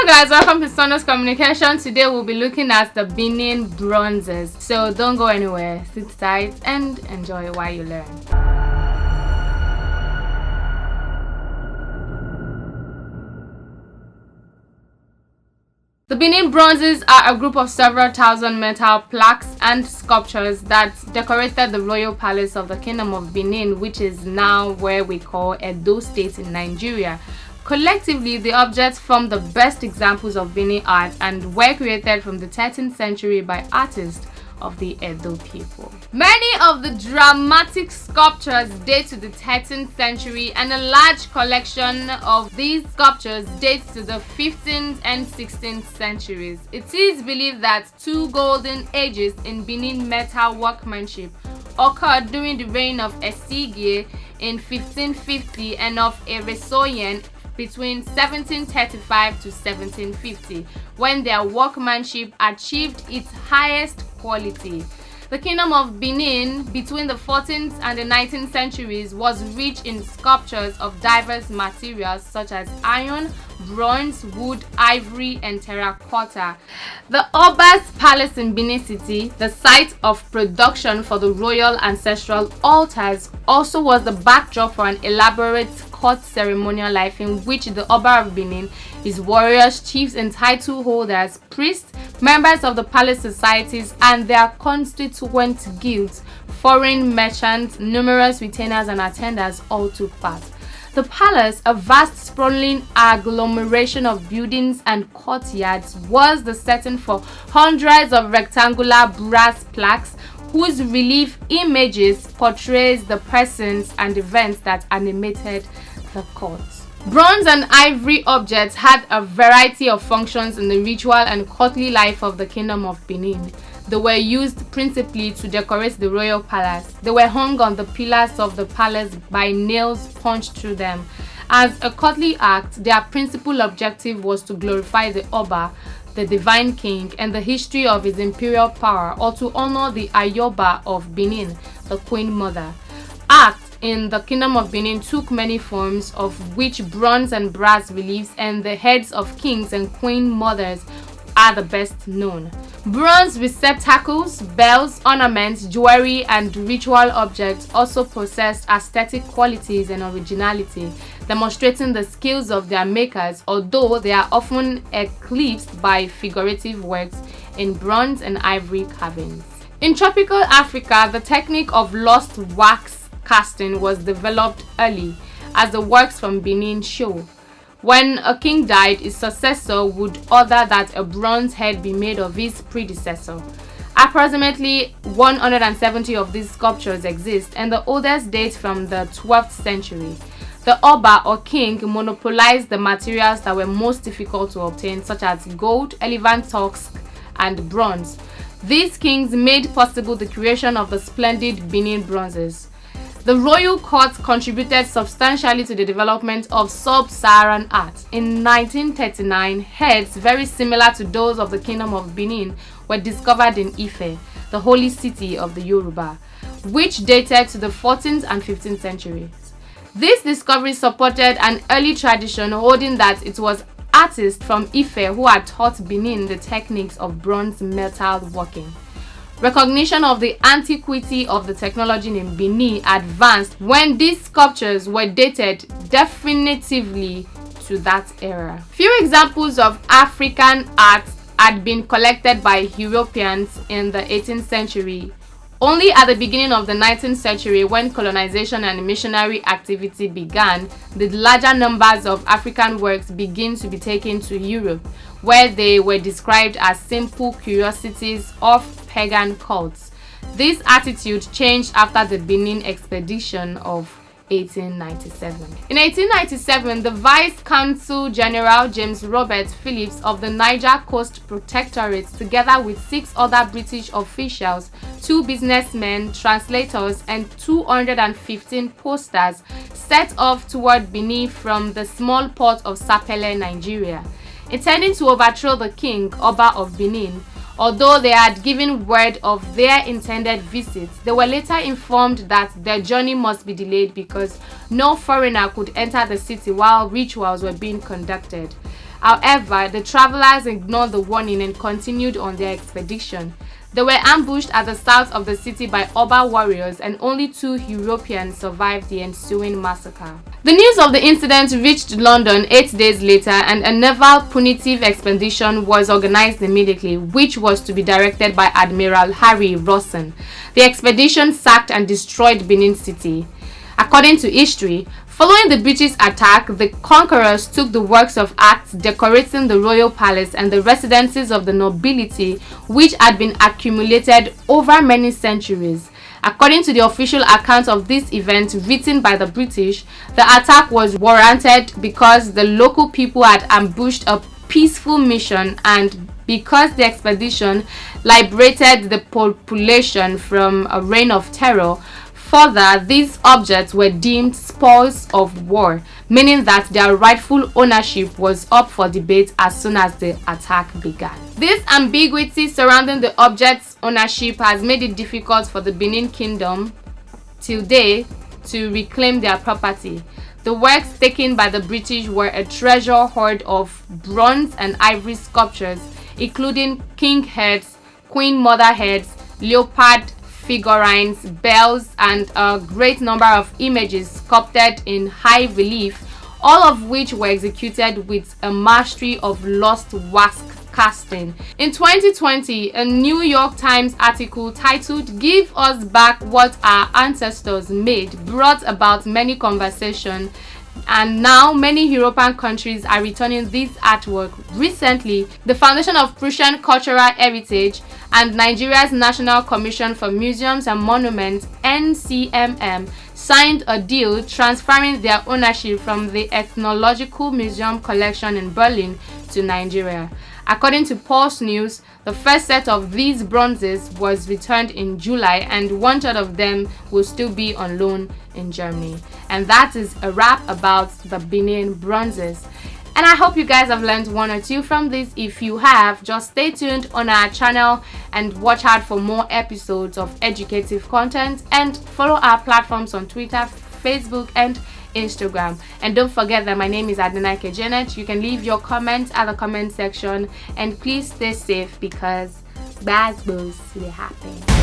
guys, welcome to SUNDOS Communications. Today we'll be looking at the Benin bronzes. So don't go anywhere, sit tight and enjoy while you learn. The Benin bronzes are a group of several thousand metal plaques and sculptures that decorated the royal palace of the Kingdom of Benin, which is now where we call Edo State in Nigeria. Collectively, the objects form the best examples of Benin art and were created from the 13th century by artists of the Edo people. Many of the dramatic sculptures date to the 13th century, and a large collection of these sculptures dates to the 15th and 16th centuries. It is believed that two golden ages in Benin metal workmanship occurred during the reign of Esigye in 1550 and of Eresoyen between 1735 to 1750, when their workmanship achieved its highest quality. The Kingdom of Benin between the 14th and the 19th centuries was rich in sculptures of diverse materials such as iron, bronze, wood, ivory, and terracotta. The Oba's Palace in Benin City, the site of production for the royal ancestral altars, also was the backdrop for an elaborate court ceremonial life in which the Oba of Benin, his warriors, chiefs, and title holders, priests, members of the palace societies, and their constituent guilds, foreign merchants, numerous retainers, and attendants all took part. The palace, a vast sprawling agglomeration of buildings and courtyards, was the setting for hundreds of rectangular brass plaques whose relief images portrays the persons and events that animated the court. Bronze and ivory objects had a variety of functions in the ritual and courtly life of the Kingdom of Benin. They were used principally to decorate the royal palace. They were hung on the pillars of the palace by nails punched through them. As a courtly act, their principal objective was to glorify the Oba, the divine king, and the history of his imperial power, or to honor the Ayoba of Benin, the queen mother. Art in the Kingdom of Benin took many forms, of which bronze and brass reliefs and the heads of kings and queen mothers are the best known. Bronze receptacles, bells, ornaments, jewelry, and ritual objects also possessed aesthetic qualities and originality, demonstrating the skills of their makers, although they are often eclipsed by figurative works in bronze and ivory carvings. In tropical Africa, the technique of lost wax casting was developed early, as the works from Benin show. When a king died, his successor would order that a bronze head be made of his predecessor. Approximately 170 of these sculptures exist, and the oldest dates from the 12th century. The Oba or king monopolized the materials that were most difficult to obtain, such as gold, elephant tusk, and bronze. These kings made possible the creation of the splendid Benin bronzes. The royal court contributed substantially to the development of sub-Saharan art. In 1939, heads very similar to those of the Kingdom of Benin were discovered in Ife, the holy city of the Yoruba, which dated to the 14th and 15th centuries. This discovery supported an early tradition holding that it was artists from Ife who had taught Benin the techniques of bronze metal working. Recognition of the antiquity of the technology in Benin advanced when these sculptures were dated definitively to that era. Few examples of African art had been collected by Europeans in the 18th century. Only at the beginning of the 19th century, when colonization and missionary activity began, did larger numbers of African works begin to be taken to Europe, where they were described as simple curiosities of pagan cults. This attitude changed after the Benin expedition of 1897. In 1897, the Vice Consul General James Robert Phillips of the Niger Coast Protectorate, together with 6 other British officials, 2 businessmen, translators, and 215 posters, set off toward Benin from the small port of Sapele, Nigeria, intending to overthrow the king, Oba of Benin. Although they had given word of their intended visit, they were later informed that their journey must be delayed because no foreigner could enter the city while rituals were being conducted. However, the travelers ignored the warning and continued on their expedition. They were ambushed at the south of the city by Oba warriors, and only 2 Europeans survived the ensuing massacre. The news of the incident reached London 8 days later, and a naval punitive expedition was organized immediately, which was to be directed by Admiral Harry Rawson. The expedition sacked and destroyed Benin City. According to history, following the British attack, the conquerors took the works of art decorating the royal palace and the residences of the nobility, which had been accumulated over many centuries. According to the official account of this event written by the British, the attack was warranted because the local people had ambushed a peaceful mission and because the expedition liberated the population from a reign of terror. Further, these objects were deemed spoils of war, meaning that their rightful ownership was up for debate as soon as the attack began. This ambiguity surrounding the object's ownership has made it difficult for the Benin Kingdom till date to reclaim their property. The works taken by the British were a treasure hoard of bronze and ivory sculptures, including king heads, queen mother heads, leopard figurines, bells, and a great number of images sculpted in high relief, all of which were executed with a mastery of lost wax casting. In 2020, a New York Times article titled "Give Us Back What Our Ancestors Made" brought about many conversations, and now many European countries are returning this artwork. Recently, the Foundation of Prussian Cultural Heritage and Nigeria's National Commission for Museums and Monuments (NCMM) signed a deal transferring their ownership from the Ethnological Museum collection in Berlin to Nigeria. According to Pulse News, the first set of these bronzes was returned in July, and 1/3 of them will still be on loan in Germany. And that is a wrap about the Benin bronzes. And I hope you guys have learned 1 or 2 from this. If you have, just stay tuned on our channel and watch out for more episodes of educative content, and follow our platforms on Twitter, Facebook, and Instagram. And don't forget that my name is Adenaike Janet. You can leave your comments at the comment section, and please stay safe because bad things will happen.